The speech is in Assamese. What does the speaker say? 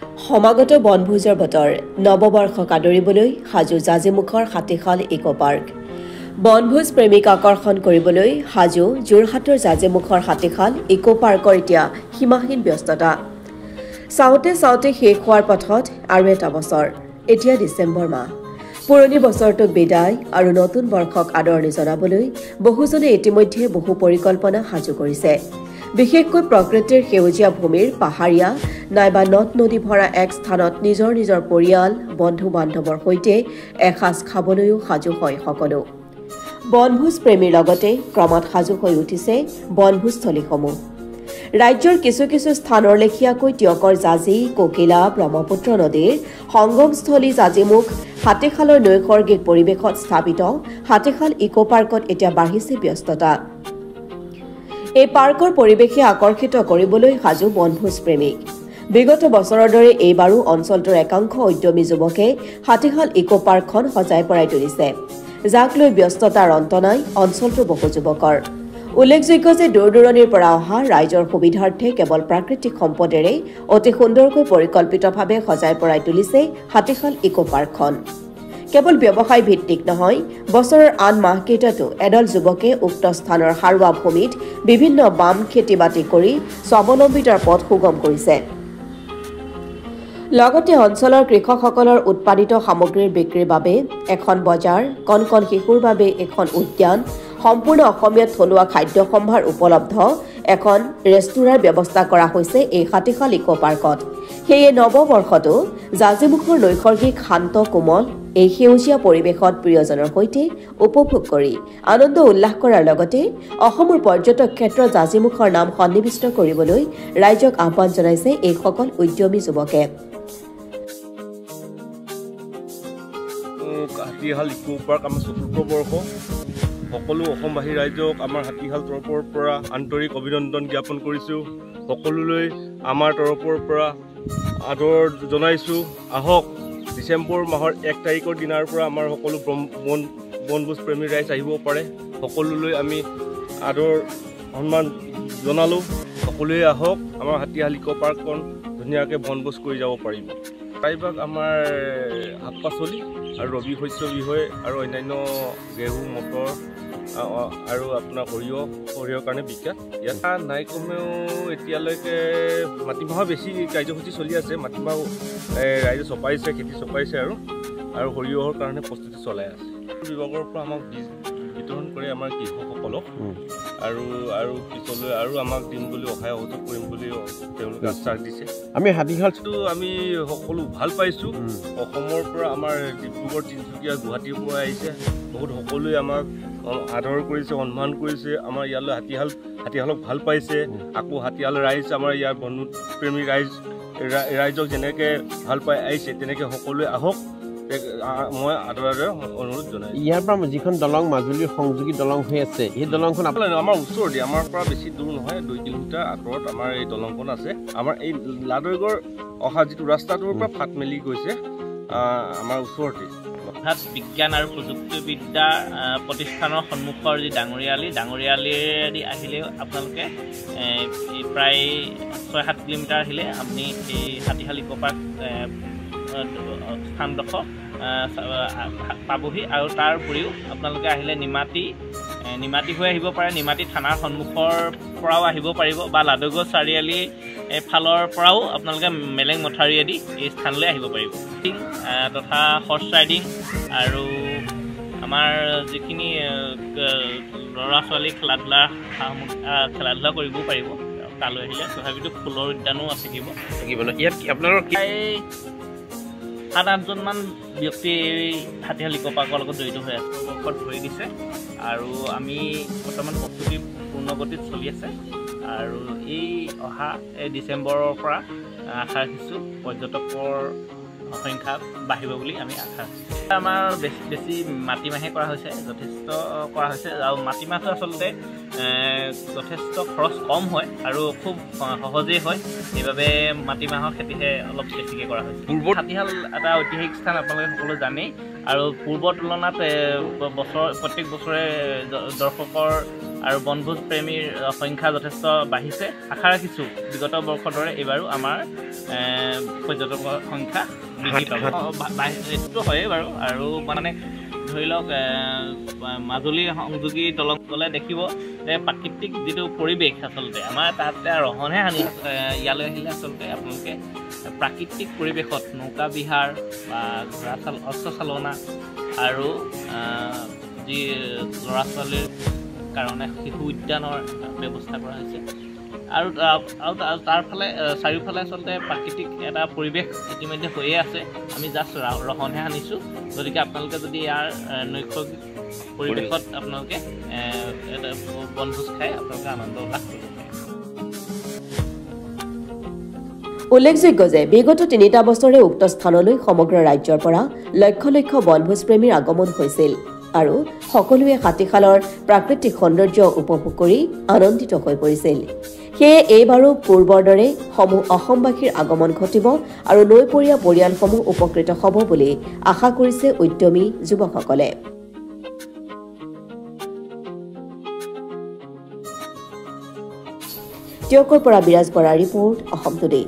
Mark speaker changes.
Speaker 1: সমাগত বনভোজৰ বতৰ নৱবৰ্ষক আদৰিবলৈ সাজু জাজিমুখৰ হাতীশাল ইকো পাৰ্ক বনভোজ প্ৰেমীক আকৰ্ষণ কৰিবলৈ সাজু যোৰহাটৰ জাজিমুখৰ হাতীশাল ইকো পাৰ্কৰ এতিয়া সীমাহীন ব্যস্ততা চাওঁতে চাওঁতে শেষ হোৱাৰ পথত আৰু এটা বছৰ এতিয়া ডিচেম্বৰ মাহ পুৰণি বছৰটোক বিদায় আৰু নতুন বৰ্ষক আদৰণি জনাবলৈ বহুজনে ইতিমধ্যে বহু পৰিকল্পনা সাজু কৰিছে বিশেষকৈ প্ৰকৃতিৰ সেউজীয়া ভূমিৰ পাহাৰীয়া নাইবা নদ নদী ভৰা এক স্থানত নিজৰ নিজৰ পৰিয়াল বন্ধু বান্ধৱৰ সৈতে এসাঁজ খাবলৈও সাজু হয় সকলো বনভোজ প্ৰেমীৰ লগতে ক্ৰমাৎ সাজু হৈ উঠিছে বনভোজস্থলীসমূহ ৰাজ্যৰ কিছু কিছু স্থানৰ লেখীয়াকৈ টিয়কৰ জাজি কোকিলা ব্ৰহ্মপুত্ৰ নদীৰ সংগমস্থলী জাজিমুখ হাতীশালৰ নৈসৰ্গিক পৰিৱেশত স্থাপিত হাতীশাল ইকো পাৰ্কত এতিয়া বাঢ়িছে ব্যস্ততা এই পাৰ্কৰ পৰিৱেশে আকৰ্ষিত কৰিবলৈ সাজু বনভোজ প্ৰেমীক বিগত বছৰৰ দৰে এইবাৰো অঞ্চলটোৰ একাংশ উদ্যমী যুৱকে হাতীশাল ইকো পাৰ্কখন সজাই পৰাই তুলিছে যাক লৈ ব্যস্ততাৰ অন্ত নাই অঞ্চলটোৰ বহু যুৱকৰ উল্লেখযোগ্য যে দূৰ-দূৰণিৰ পৰা অহা ৰাইজৰ সুবিধাৰ্থে কেৱল প্ৰাকৃতিক সম্পদেৰে অতি সুন্দৰকৈ পৰিকল্পিতভাৱে সজাই পৰাই তুলিছে হাতীশাল ইকো পাৰ্কখন কেৱল ব্যৱসায় ভিত্তিক নহয় বছৰৰ আন মাহকেইটাতো এডল যুৱকে উক্ত স্থানৰ হাৰুৱা ভূমিত বিভিন্ন বাম খেতি-বাতি কৰি স্বাৱলম্বিতাৰ পথ সুগম কৰিছে লগতে অঞ্চলৰ কৃষকসকলৰ উৎপাদিত সামগ্ৰীৰ বিক্ৰীৰ বাবে এখন বজাৰ কণ কণ শিশুৰ বাবে এখন উদ্যান সম্পূৰ্ণ অসমীয়া থলুৱা খাদ্য সম্ভাৰ উপলব্ধ এখন ৰেষ্টুৰাৰ ব্যৱস্থা কৰা হৈছে এই হাতীশাল ইকো পাৰ্কত সেয়ে নৱবৰ্ষতো জাজিমুখৰ নৈসৰ্গিক শান্ত কোমল এই সেউজীয়া পৰিৱেশত প্ৰিয়জনৰ সৈতে উপভোগ কৰি আনন্দ উল্লাস কৰাৰ লগতে অসমৰ পৰ্যটক ক্ষেত্ৰ জাজিমুখৰ নাম সন্নিবিষ্ট কৰিবলৈ ৰাইজক আহ্বান জনাইছে এই সকল উদ্যমী যুৱকে
Speaker 2: হাতীশাল ইকো পাৰ্ক আমাৰ চতুৰ্থ বৰ্ষ সকলো অসমবাসী ৰাইজক আমাৰ হাতীশাল তৰফৰ পৰা আন্তৰিক অভিনন্দন জ্ঞাপন কৰিছোঁ সকলোলৈ আমাৰ তৰফৰ পৰা আদৰ জনাইছোঁ আহক ডিচেম্বৰ মাহৰ 1 তাৰিখৰ দিনাৰ পৰা আমাৰ সকলো বনভোজ প্ৰেমী ৰাইজ আহিব পাৰে সকলোলৈ আমি আদৰ সন্মান জনালোঁ সকলোৱে আহক আমাৰ হাতীশাল ইকো পাৰ্কখন ধুনীয়াকৈ বনভোজ কৰি যাব পাৰিব প্ৰায়ভাগ আমাৰ শাক পাচলি আৰু ৰবি শস্য বিষয়ে আৰু অন্যান্য ঘেঁহু মটৰ আৰু আপোনাৰ সৰিয়হৰ কাৰণে বিখ্যাত ইয়াত নাই কমেও এতিয়ালৈকে মাটিমাহৰ বেছি কাৰ্যসূচী চলি আছে মাটিমাহ ৰাইজে চপাইছে খেতি চপাইছে আৰু সৰিয়হৰ কাৰণে প্ৰস্তুতি চলাই আছে বিভাগৰ পৰা আমাক বীজ বিতৰণ কৰে আমাৰ কৃষকসকলক আৰু পিছলৈ আৰু আমাক দিম বুলি সহায় সহযোগ কৰিম বুলি তেওঁলোকে আশ্বাস দিছে
Speaker 3: আমি হাতীশালটো
Speaker 2: আমি সকলো ভাল পাইছোঁ অসমৰ পৰা আমাৰ ডিব্ৰুগড় তিনিচুকীয়া গুৱাহাটীৰ পৰা আহিছে বহুত সকলোৱে আমাক আদৰ কৰিছে সন্মান কৰিছে আমাৰ ইয়ালৈ হাতীশালক ভাল পাইছে আকৌ হাতীশাল ৰাইজ আমাৰ ইয়াৰ বন্ধুপ্ৰেমী ৰাইজক যেনেকৈ ভাল পাই আহিছে তেনেকৈ সকলোৱে আহক মই আদৰেৰে অনুৰোধ জনাইছোঁ
Speaker 3: ইয়াৰ পৰা যিখন দলং মাজুলীৰ সংযোগী দলং হৈ আছে এই দলংখন
Speaker 2: আমাৰ ওচৰতে আমাৰ পৰা বেছি দূৰ নহয় 2 কিলোমিটাৰ আঁতৰত আমাৰ এই দলংখন আছে আমাৰ এই লাডৈগড় অহা যিটো ৰাস্তাটোৰ পৰা ফাট মেলি গৈছে আমাৰ ওচৰতে
Speaker 4: অৰ্থাৎ বিজ্ঞান আৰু প্ৰযুক্তিবিদ্যা প্ৰতিষ্ঠানৰ সন্মুখৰ যি ডাঙৰীয়ালিয়েদি আহিলে আপোনালোকে প্ৰায় 6-7 কিলোমিটাৰ আহিলে আপুনি এই হাতীশাল ইকো পাৰ্ক স্থানডোখৰ পাবহি আৰু তাৰ উপৰিও আপোনালোকে আহিলে নিমাতী হৈ আহিব পাৰে নিমাতী থানাৰ সন্মুখৰ পৰাও আহিব পাৰিব বা লাডৈগড় চাৰিআলি ফালৰ পৰাও আপোনালোকে মেলেং মথাউৰিয়েদি এই স্থানলৈ আহিব পাৰিব তথা হৰ্চ ৰাইডিং আৰু আমাৰ যিখিনি ল'ৰা ছোৱালী খেলা ধূলা কৰিবও পাৰিব তালৈ আহিলে তথাপিতো ফুলৰ উদ্যানো থাকিব
Speaker 3: ইয়াত আপোনালোকৰ
Speaker 4: 7-8জনমান ব্যক্তি এই হাতীশাল ইকো পাৰ্কৰ লগত জড়িত হৈ আছে বৰ্ষত ধৰি দিছে আৰু আমি বৰ্তমান প্ৰস্তুতি পূৰ্ণগতিত চলি আছে আৰু এই অহা ডিচেম্বৰৰ পৰা আশা ৰাখিছোঁ পৰ্যটকৰ সংখ্যা বাঢ়িব বুলি আমি আশা ৰাখিছোঁ আমাৰ বেছি মাটিমাহে কৰা হৈছে যথেষ্ট কৰা হৈছে আৰু মাটিমাহটো আচলতে যথেষ্ট খৰচ কম হয় আৰু খুব সহজেই হয় সেইবাবে মাটিমাহৰ খেতিহে অলপ বেছিকৈ কৰা হৈছে হাতীশাল এটা ঐতিহাসিক স্থান আপোনালোকে সকলো জানেই আৰু পূৰ্বৰ তুলনাত প্ৰত্যেক বছৰে দৰ্শকৰ আৰু বনভোজ প্ৰেমীৰ সংখ্যা যথেষ্ট বাঢ়িছে। আশা ৰাখিছোঁ বিগত বৰ্ষৰ দৰে এইবাৰো আমাৰ পৰ্যটকৰ সংখ্যা বৃদ্ধি পাব। এইটো হয়েই বাৰু। আৰু মানে ধৰি লওক মাজুলী সংযোগী দলং গ'লে দেখিব যে প্ৰাকৃতিক যিটো পৰিৱেশ আচলতে আমাৰ তাতে ৰহনহে আনি ইয়ালৈ আহিলে আচলতে আপোনালোকে প্ৰাকৃতিক পৰিৱেশত নৌকা বিহাৰ বা অস্ত্ৰচালনা আৰু যি ল'ৰা ছোৱালীৰ কাৰণে শিশু উদ্যানৰ ব্যৱস্থা কৰা হৈছে। আৰু তাৰ ফালে চাৰিওফালে আচলতে প্ৰাকৃতিক এটা পৰিৱেশ ইতিমধ্যে হৈয়ে আছে। আমি জাষ্ট ৰহনহে আনিছোঁ। গতিকে আপোনালোকে যদি ইয়াৰ নৈসৰ্গিক পৰিৱেশত আপোনালোকে এটা বনভোজ খাই আপোনালোকে আনন্দ উল্লাস কৰিব পাৰে।
Speaker 1: উল্লেখযোগ্য যে বিগত 3টা বছৰে উক্ত স্থানলৈ সমগ্ৰ ৰাজ্যৰ পৰা লক্ষ লক্ষ বনভোজ প্ৰেমীৰ আগমন হৈছিল আৰু সকলোৱে হাতীশালৰ প্ৰাকৃতিক সৌন্দৰ্য উপভোগ কৰি আনন্দিত হৈ পৰিছিল। সেয়ে এইবাৰো পূৰ্বৰ দৰে সমূহ অসমবাসীৰ আগমন ঘটিব আৰু নৈপৰীয়া পৰিয়ালসমূহ উপকৃত হ'ব বুলি আশা কৰিছে উদ্যমী যুৱকসকলে। টিয়কৰ পৰা বিৰাজ বৰা ৰিপৰ্ট, অসম টুডে।